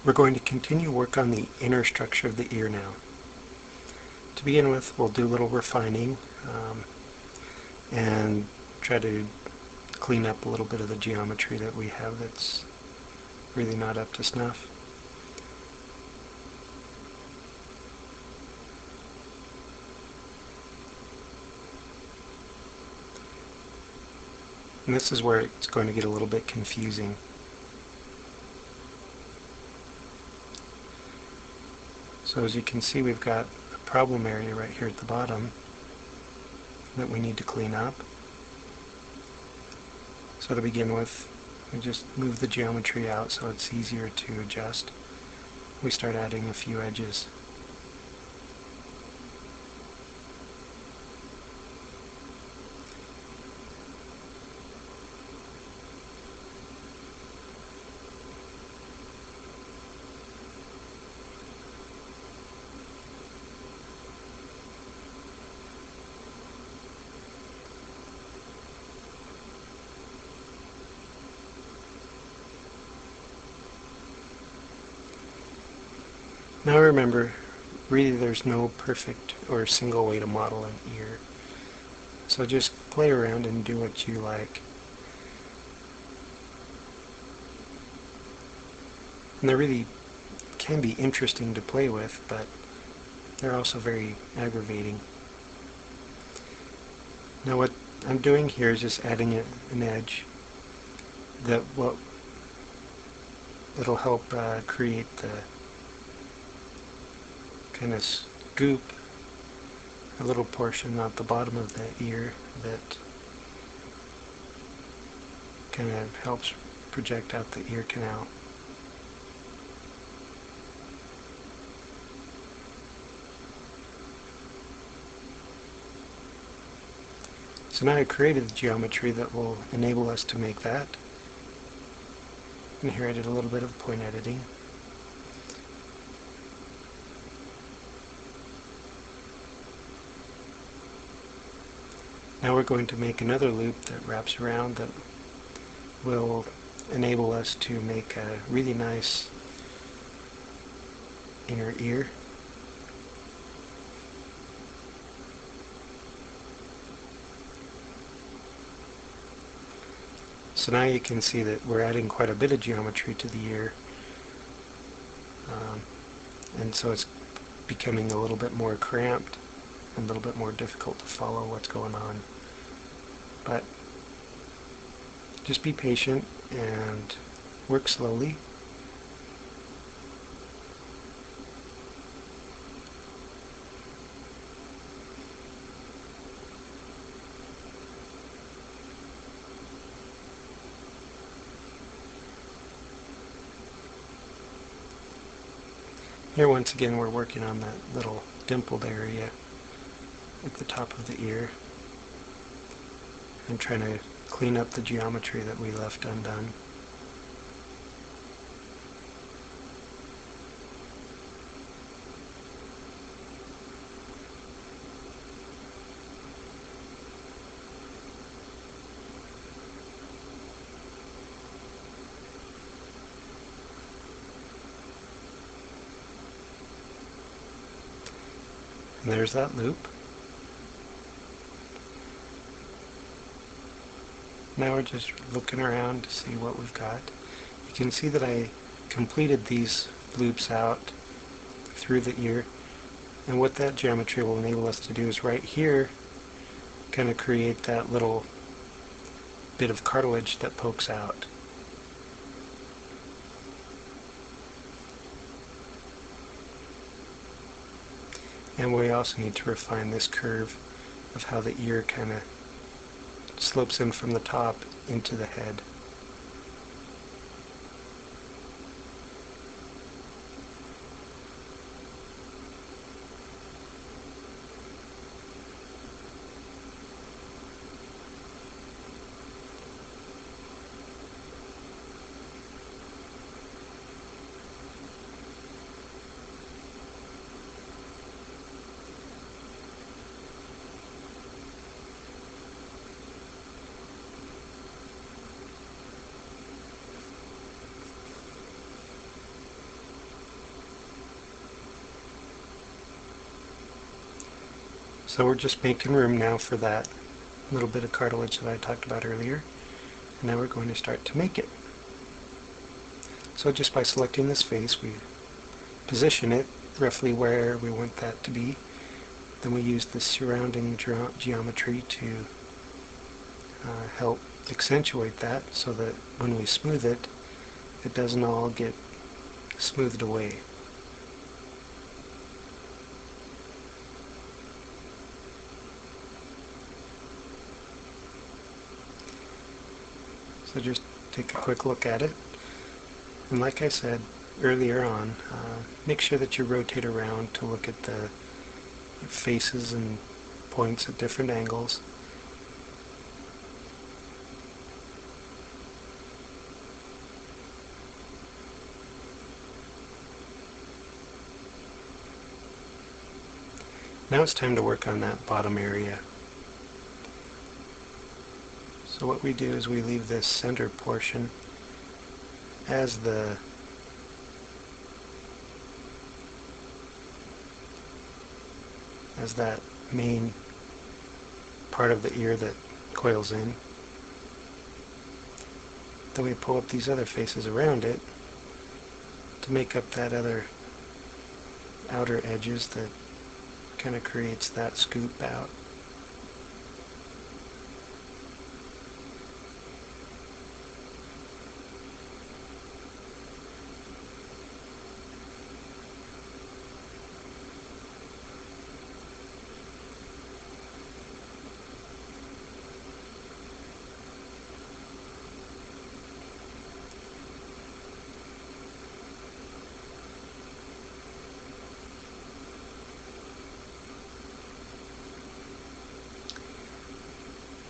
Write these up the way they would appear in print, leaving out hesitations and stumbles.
We're going to continue work on the inner structure of the ear now. To begin with, we'll do a little refining and try to clean up a little bit of the geometry that we have that's really not up to snuff. And this is where it's going to get a little bit confusing. So as you can see, we've got a problem area right here at the bottom that we need to clean up. So to begin with, we just move the geometry out so it's easier to adjust. We start adding a few edges. Now remember, really there's no perfect or single way to model an ear. So just play around and do what you like. And they really can be interesting to play with, but they're also very aggravating. Now what I'm doing here is just adding an edge that'll help create the kind of scoop, a little portion at the bottom of the ear that kind of helps project out the ear canal. So now I created the geometry that will enable us to make that. And here I did a little bit of point editing. Now we're going to make another loop that wraps around that will enable us to make a really nice inner ear. So now you can see that we're adding quite a bit of geometry to the ear, and so it's becoming a little bit more cramped and a little bit more difficult to follow what's going on. But just be patient and work slowly. Here once again we're working on that little dimpled area at the top of the ear and trying to clean up the geometry that we left undone. And there's that loop. Now we're just looking around to see what we've got. You can see that I completed these loops out through the ear, and what that geometry will enable us to do is right here kind of create that little bit of cartilage that pokes out. And we also need to refine this curve of how the ear kind of slopes in from the top into the head. So we're just making room now for that little bit of cartilage that I talked about earlier. And now we're going to start to make it. So just by selecting this face, we position it roughly where we want that to be. Then we use the surrounding geometry to help accentuate that so that when we smooth it, it doesn't all get smoothed away. So just take a quick look at it. And like I said earlier on, make sure that you rotate around to look at the faces and points at different angles. Now it's time to work on that bottom area. So what we do is we leave this center portion as that main part of the ear that coils in. Then we pull up these other faces around it to make up that other outer edges that kind of creates that scoop out.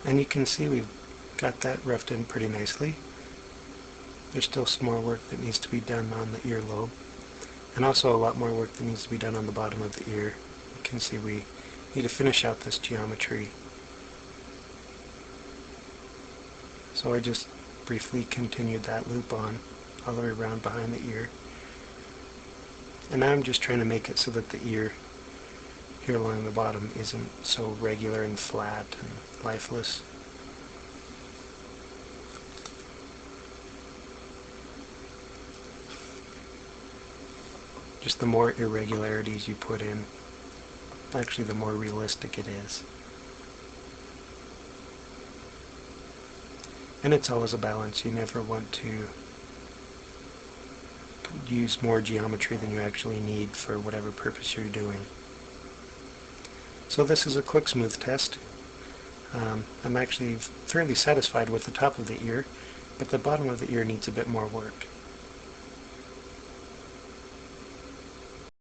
And you can see we've got that roughed in pretty nicely. There's still some more work that needs to be done on the earlobe, and also a lot more work that needs to be done on the bottom of the ear. You can see we need to finish out this geometry. So I just briefly continued that loop on all the way around behind the ear. And now I'm just trying to make it so that the ear here along the bottom isn't so regular and flat and lifeless. Just the more irregularities you put in, actually the more realistic it is. And it's always a balance. You never want to use more geometry than you actually need for whatever purpose you're doing. So this is a quick smooth test. I'm actually fairly satisfied with the top of the ear, but the bottom of the ear needs a bit more work.